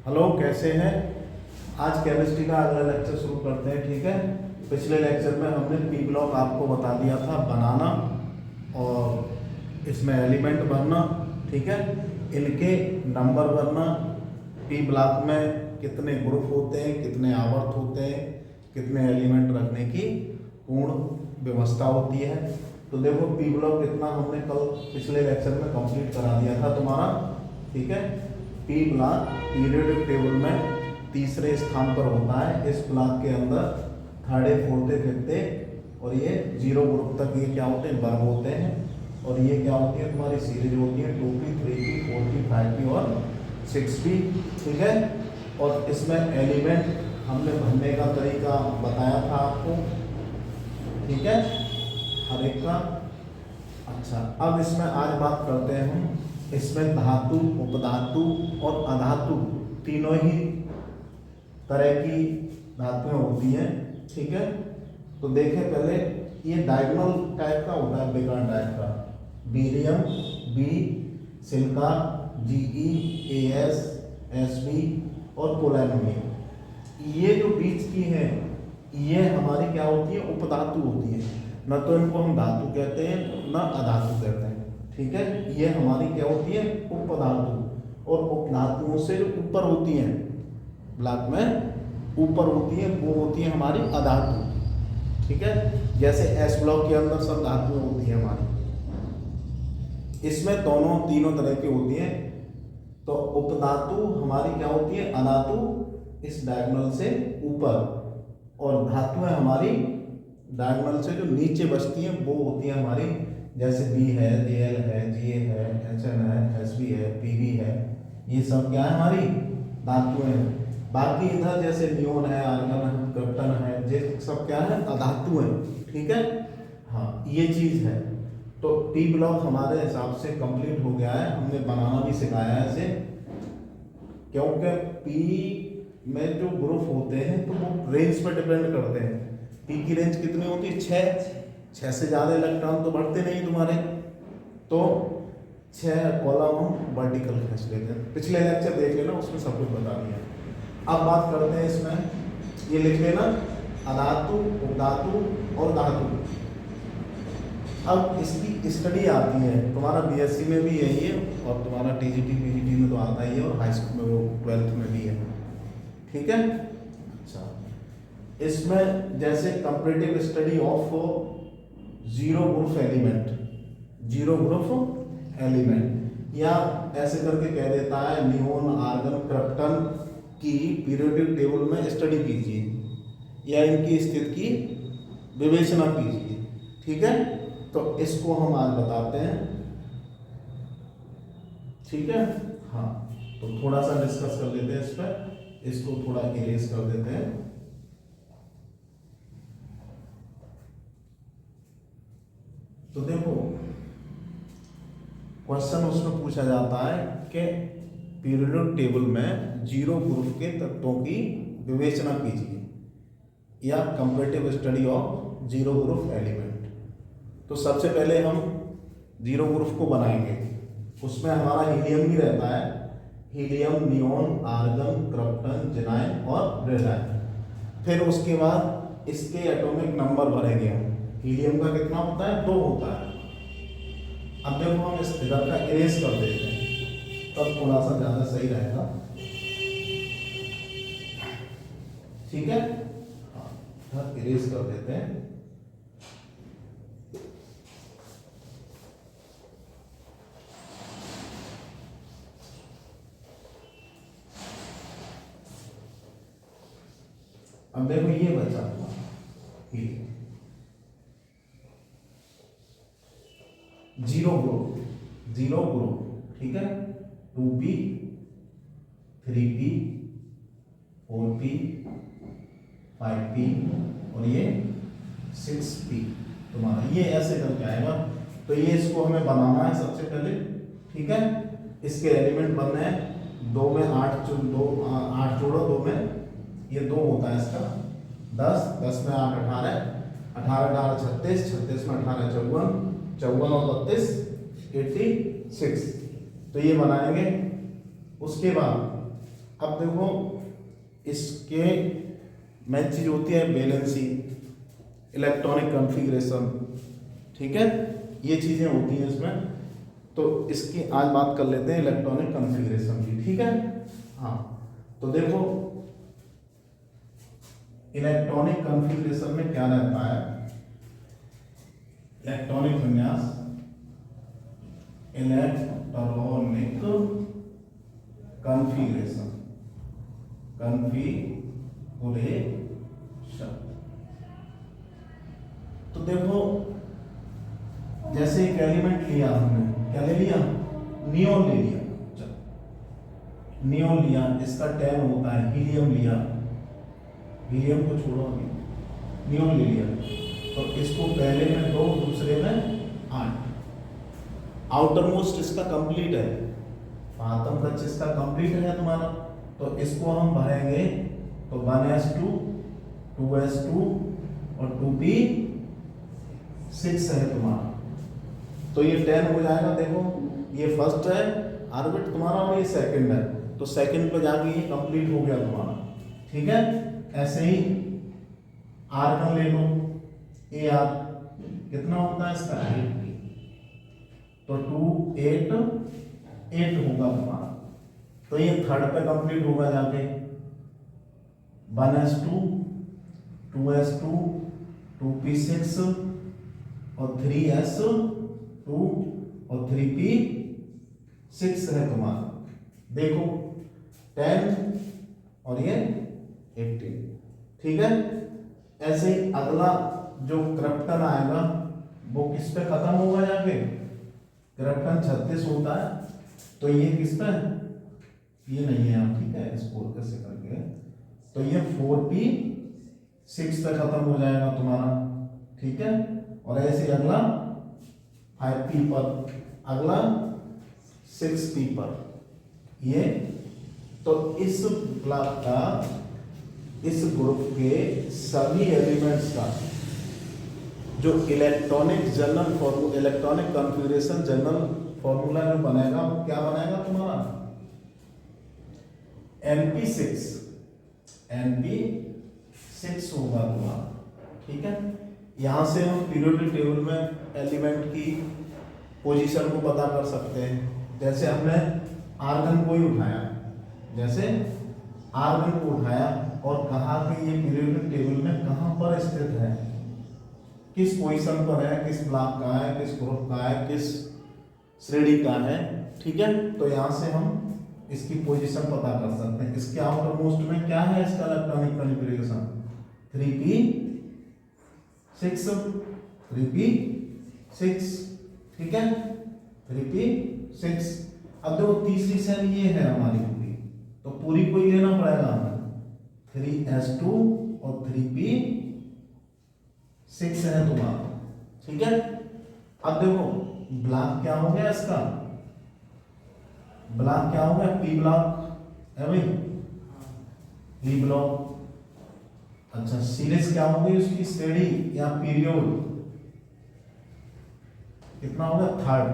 Hello, कैसे हैं। आज केमिस्ट्री का अगला लेक्चर शुरू करते हैं। ठीक है, पिछले लेक्चर में हमने पी ब्लॉक आपको बता दिया था बनाना और इसमें एलिमेंट भरना। ठीक है, इनके नंबर भरना, पी ब्लॉक में कितने ग्रुप होते हैं, कितने आवर्त होते हैं, कितने एलिमेंट रखने की पूर्ण व्यवस्था होती है। तो देखो पी ब्लॉक कितना हमने कल पिछले लेक्चर में कंप्लीट करा दिया था तुम्हारा। ठीक है, पी ब्लॉक पीरियोडिक टेबल में तीसरे स्थान पर होता है। इस ब्लॉक के अंदर थर्ड, फोर्थ, फिफ्थ और ये 0 ग्रुप तक ये क्या होते हैं, वर्ग होते हैं। और ये क्या होती है, तुम्हारी सीरीज होती है 2p, 3p, 4p, 5p और 6p। ठीक है, और इसमें एलिमेंट हमने भरने का तरीका बताया था आपको। ठीक है, हर एक का। अच्छा, अब इसमें आज बात करते हैं हम। इसमें धातु, उपधातु और अधातु तीनों ही तरह की धातुएं होती हैं। ठीक है, तो देखें पहले, ये डायगोनल टाइप का होता है, बेकार टाइप का। Barium, B, silica, GE, AS, SB और पोलैनोमी। ये जो बीच की है ये हमारी क्या होती है, उपधातु होती है। न तो इनको हम धातु कहते हैं न अधातु कहते हैं। ठीक है, ये हमारी क्या होती है, उपधातु। और उपधातुओं से जो ऊपर होती हैं ब्लॉक में ऊपर होती है वो होती है हमारी अधातु। ठीक है, जैसे एस ब्लॉक के अंदर सब धातुएं होती है हमारी, इसमें दोनों तीनों तरह की होती हैं। तो उपधातु हमारी क्या होती है, अधातु इस डायगोनल से ऊपर, और धातुएं हमारी डायगोनल से जो नीचे बचती हैं वो होती है हमारी, जैसे बी है, एल है, जी है, एच एन है, एस बी है, पी बी है। ये सब क्या है, हमारी धातुएं हैं। बाकी इधर जैसे नियोन है, आर्गन है, क्रिप्टन है, ये सब क्या है, अधातु है। ठीक है, हाँ ये चीज़ है। तो पी ब्लॉक हमारे हिसाब से कंप्लीट हो गया है। हमने बनाना भी सिखाया है इसे, क्योंकि पी में जो ग्रुप होते हैं तो वो रेंज पर डिपेंड करते हैं। पी की रेंज कितनी होती है, 6 से ज़्यादा इलेक्ट्रॉन तो बढ़ते नहीं तुम्हारे, तो 6 कॉलम हम वर्टिकल खींच लेते हैं। पिछले लेक्चर देख लेना, उसमें सब कुछ बता दिया। अब बात करते हैं इसमें, ये लिख लेना अधातु, उपधातु और धातु। अब इसकी स्टडी आती है, तुम्हारा बीएससी में भी यही है और तुम्हारा टीजीटी पीजीटी में तो आता ही है, और हाई स्कूल में वो 12th में भी है। ठीक है, अच्छा, इसमें जैसे comparative study of 0 group element, 0 group element, या ऐसे करके कह देता है नियोन, आर्गन, क्रिप्टन की पीरियोडिक टेबल में स्टडी कीजिए या इनकी स्थिति की विवेचना कीजिए। ठीक है, तो इसको हम आज बताते हैं। ठीक है, हाँ, तो थोड़ा सा डिस्कस कर लेते हैं इस पर, इसको थोड़ा इरेज कर देते हैं। तो देखो क्वेश्चन उसमें पूछा जाता है कि पीरियोडिक टेबल में 0 ग्रुप के तत्वों की विवेचना कीजिए या comparative study of 0 group element. तो सबसे पहले हम 0 ग्रुप को बनाएंगे। उसमें हमारा हीलियम भी रहता है, helium, neon, argon, krypton, xenon और रेडाइन। फिर उसके बाद इसके एटॉमिक नंबर भरेंगे हम। हीलियम का कितना होता है, 2 होता है। अब देखो हम इस फिगर का इरेज कर देते हैं, तब थोड़ा सा ज्यादा सही रहेगा। ठीक है, हाँ, इरेज कर देते हैं। अब देखो ये बचा हुआ हीलियम, 0 ग्रुप। ठीक है, 2p, 3p, 4p, 5p और ये 6p तुम्हारा, ये ऐसे करके आएगा। तो ये इसको हमें बनाना है सबसे पहले। ठीक है, इसके एलिमेंट बनने हैं। 2 में 8 जोड़ो, 2 में ये 2 होता है इसका, 10, 10 में 8 18, 18 36, 36 में 18 54, 54 और 32 86। तो ये बनाएंगे। उसके बाद अब देखो इसके मेन चीज होती है वैलेंसी, इलेक्ट्रॉनिक कॉन्फ़िगरेशन, ठीक है, ये चीजें होती हैं इसमें। तो इसकी आज बात कर लेते हैं इलेक्ट्रॉनिक कॉन्फ़िगरेशन की, ठीक है। हाँ, तो देखो इलेक्ट्रॉनिक कॉन्फ़िगरेशन में क्या रहता है, इलेक्ट्रॉनिक विन्यास, इलेक्ट्रॉनिक कॉन्फ़िगरेशन, तो देखो जैसे एक एलिमेंट लिया हमने, क्या ले लिया, नियोन ले लिया, चलो नियोन लिया, इसका 10 होता है, हीलियम लिया, हीलियम को छोड़ो अभी, नियोन ले लिया, तो इसको पहले में 2 दूसरे में 8, आउटर मोस्ट इसका कंप्लीट है, आतम कक्ष इसका कंप्लीट है तुम्हारा, तो इसको हम भरेंगे तो 1s2 2s2 और 2p6 है तुम्हारा, तो ये 10 हो जाएगा। देखो ये फर्स्ट है ऑर्बिट तुम्हारा और ये सेकंड है, तो सेकंड पे जाके ये कंप्लीट हो गया तुम्हारा, ठीक है। ऐसे ही आर्गन ले लो, ए आर कितना होता है इसका 8, तो 2 8 8 होगा तुम्हारा, तो ये थर्ड पे कंप्लीट होगा जाके 1s2 2s2 2p6 और 3s2 और 3p6 है तुम्हारा। देखो 10 और ये 18, ठीक है। ऐसे ही अगला जो क्रिप्टन आएगा वो किस पे खत्म होगा जाके, क्रिप्टन 36 होता है, तो ये किस पे, ये नहीं है, ठीक है, स्कोर कैसे करके, तो ये 4p6 पे खत्म हो जाएगा तुम्हारा, ठीक है। और ऐसे अगला 5p पर, अगला 6p पर, ये तो इस ब्लॉक का, इस ग्रुप के सभी एलिमेंट्स का जो electronic general formula, electronic configuration general formula जो बनेगा वो क्या बनेगा तुम्हारा, NP6 होगा तुम्हारा, ठीक है। यहां से हम पीरियोडिक टेबल में एलिमेंट की पोजीशन को पता कर सकते हैं। जैसे हमने आर्गन को ही उठाया, जैसे आर्गन को उठाया और कहा कि ये पीरियोडिक टेबल में कहां पर स्थित है, किस पोजीशन पर है, किस ब्लॉक का है, किस ग्रुप का है, किस श्रेणी का है, ठीक है। तो यहाँ से हम इसकी पोजीशन पता कर सकते हैं। इसके आउटर मोस्ट में क्या है, इसका इलेक्ट्रॉनिक कॉन्फ़िगरेशन 3p6, ठीक है, 3p6। अब देखो तीसरी सेल ये है हमारी पूरी, तो पूरी को ही लेना पड़ेगा हमें, 3s2 और 3p6 है तुम्हारा, ठीक है। अब देखो ब्लॉक क्या हो गया इसका, ब्लॉक क्या हो गया, पी ब्लॉक है भाई, पी ब्लॉक। अच्छा सीरीज क्या हो गई उसकी, श्रेणी या पीरियड कितना होगा, थर्ड,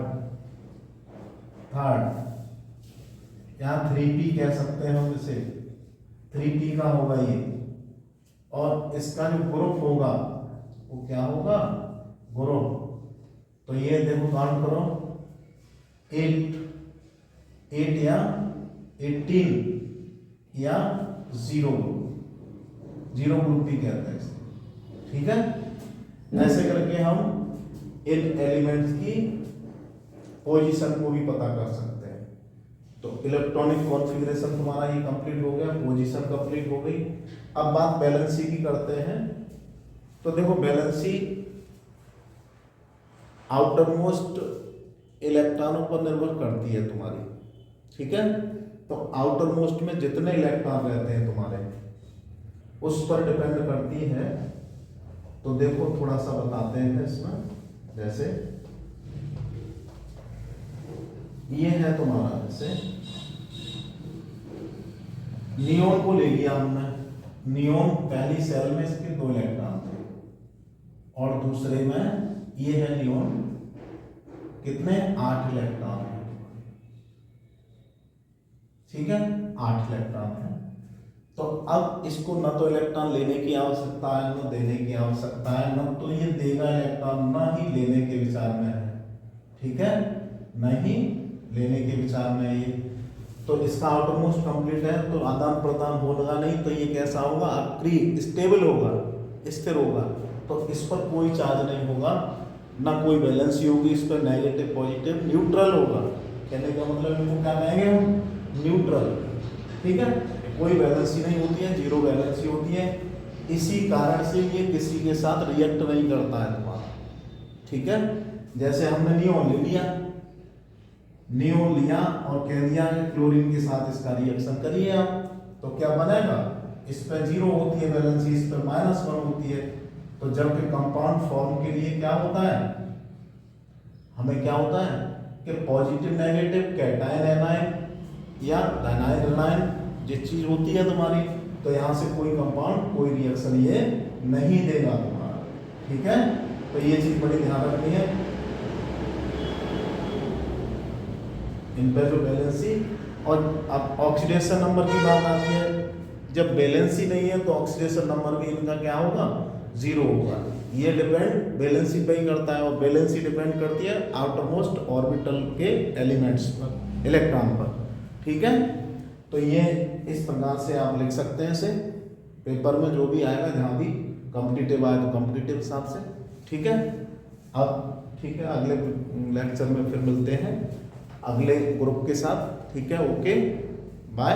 यहाँ 3p कह सकते हैं हम इसे, 3p का होगा ये, और इसका जो ग्रुप होगा वो क्या होगा, ग्रुप, तो ये देखो काउंट करो 8 या 18 या 0 ग्रुप भी कहते हैं इसे, ठीक है। ऐसे करके हम इन एलिमेंट्स की पोजीशन को भी पता कर सकते हैं। तो इलेक्ट्रॉनिक कॉन्फ़िगरेशन तुम्हारा ये कंप्लीट हो गया, पोजीशन कंप्लीट हो गई। अब बात बैलेंसी की करते हैं। तो देखो बैलेंसी आउटर मोस्ट इलेक्ट्रॉनों पर निर्भर करती है तुम्हारी, ठीक है। तो आउटर मोस्ट में जितने इलेक्ट्रॉन रहते हैं तुम्हारे उस पर डिपेंड करती है। तो देखो थोड़ा सा बताते हैं इसमें, जैसे ये है तुम्हारा, जैसे नियोन को ले लिया हमने, नियोन पहली सेल में इसके 2 इलेक्ट्रॉन थे और दूसरे में ये है नियोन, कितने 8 इलेक्ट्रॉन है, ठीक है, 8 इलेक्ट्रॉन है। तो अब इसको न तो इलेक्ट्रॉन लेने की आवश्यकता है न देने की आवश्यकता है, न तो ये देगा इलेक्ट्रॉन न ही लेने के विचार में है, ठीक है, न ही लेने के विचार में ये। तो इसका आउटरमोस्ट कंप्लीट है, तो आदान प्रदान होगा नहीं, तो ये कैसा होगा, अक्री स्टेबल होगा, स्थिर होगा, तो इस पर कोई चार्ज नहीं होगा, ना कोई वैलेंसी होगी इस पर, नेगेटिव पॉजिटिव न्यूट्रल होगा। कहने का मतलब इनको क्या कहेंगे हम, न्यूट्रल, ठीक है, कोई वैलेंसी नहीं होती है, जीरो वैलेंसी होती है। इसी कारण से ये किसी के साथ रिएक्ट नहीं करता है तुम्हारा, ठीक है। जैसे हमने नियोन ले लिया, नियोन लिया और कह दिया कि क्लोरीन के साथ इसका रिएक्शन करिए आप, तो क्या बनेगा, इस पर जीरो होती है वैलेंसी, इस पर -1 होती है। तो जबकि कंपाउंड फॉर्म के लिए क्या होता है, हमें क्या होता है कि पॉजिटिव नेगेटिव कैटायन एनायन या धानायन ऋणायन जिस चीज होती है तुम्हारी, तो यहाँ से कोई कंपाउंड कोई रिएक्शन ये नहीं देगा तुम्हारा, ठीक है। तो ये चीज बड़ी ध्यान रखनी है इन पे जो बैलेंसी। और अब ऑक्सीडेशन नंबर की बात आती है, जब बैलेंसी नहीं है तो ऑक्सीडेशन नंबर भी इनका क्या होगा, 0 होगा। ये डिपेंड बैलेंसी पे ही करता है, और बैलेंसी डिपेंड करती है आउटर मोस्ट ऑर्बिटल के एलिमेंट्स पर, इलेक्ट्रॉन पर, ठीक है। तो ये इस प्रकार से आप लिख सकते हैं इसे, पेपर में जो भी आएगा, जहाँ भी कॉम्पिटिटिव आए तो कॉम्पिटिटिव हिसाब से, ठीक है। अब ठीक है, अगले लेक्चर में फिर मिलते हैं अगले ग्रुप के साथ, ठीक है, ओके बाय।